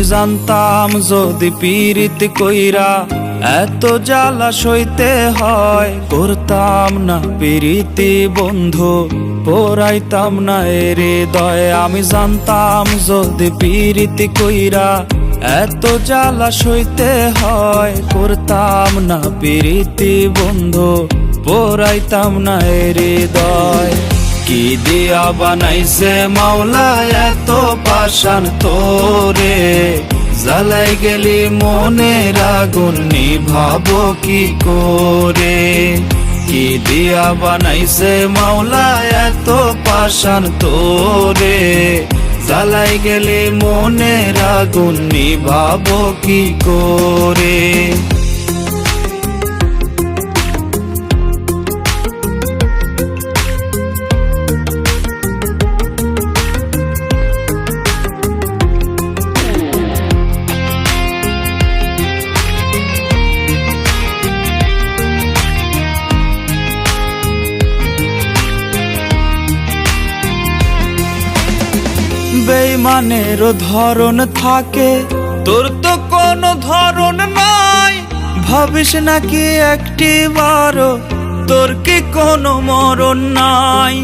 আমি জানতাম যদি পীড়িত কইরা এত জ্বালা সইতে হয়, করতাম না পীড়িতি বন্ধু, পোড়াইতাম না এর হৃদয়। আমি জানতাম যদি পীড়িতি কইরা এত জ্বালা সইতে হয়, করতাম না পীড়িতি বন্ধু, পোড়াইতাম না এর হৃদয়। কি দিয়া বানাইছে মাওলা এত পাষাণ তোরে, জ্বালাই গেলি মনের আগুন নিভাবো কি করে। কি দিয়া বানাইছে মাওলা এত পাষাণ তোরে, জ্বালাই গেলি মনের আগুন নিভাবো কি করে। বেঈমানেরও ধরন থাকে, তোর তো কোনো ধরন নাই। ভাবিস নাকি একটিবারও তোর কি কোনো মরণ নাই।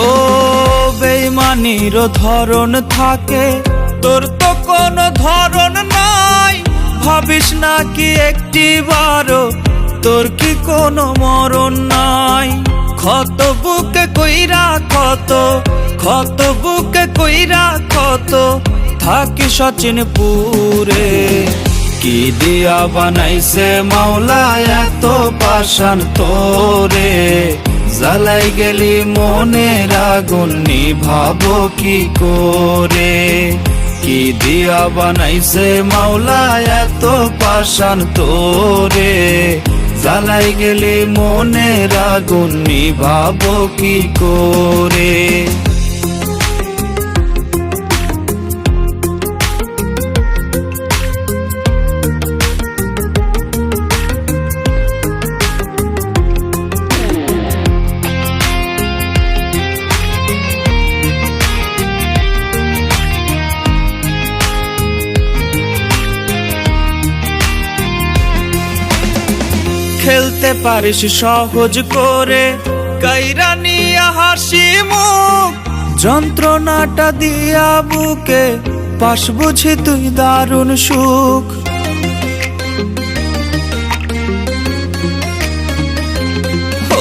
ও বেঈমানেরও ধরন থাকে, তোর তো কোনো ধরন নাই। ভাবিস নাকি একটিবারও তোর কি কোনো মরণ নাই। ক্ষত বুকে কইরা ক্ষত বুকে কইরা ক্ষত থাকি সচিনপুরে। কি দিয়া বানাইছে মাওলা এত পাষাণ তোরে, জ্বালাই গেলি মনের আগুন নিভাবো কি করে। কি দিয়া বানাইছে মাওলা এত পাষাণ তোরে, জ্বালাই গেলি মনের আগুন নিভাবো কি করে। খেলতে পারিস সহজ করে কাইরা নিয়া হাসি মুখ, যন্ত্রণাটা দিয়া বুকে পাশ বুঝি তুই দারুণ সুখ।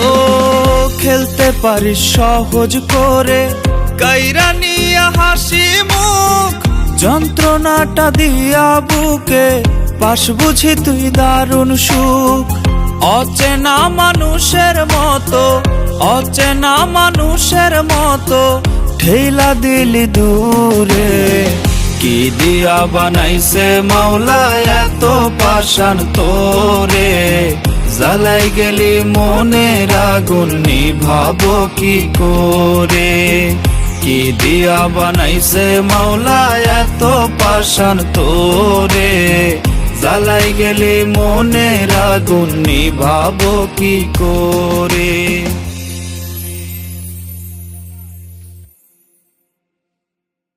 ও খেলতে পারিস সহজ করে কাইরা নিয়া হাসি মুখ, যন্ত্রণাটা দিয়া বুকে পাশ বুঝি তুই দারুণ সুখ। অচেনা মানুষের মতো অচেনা মানুষের মতো ঠেলা দিলি দূরে। কি দিয়া বানাইছে মাওলা এত পাষাণ তোরে, জ্বালাই গেলি মনের আগুন নিভাবো কি করে। কি দিয়া বানাইছে মাওলা এত পাষাণ তোরে, জ্বালাই গেলি মনের আগুন নিভাবো কি করে।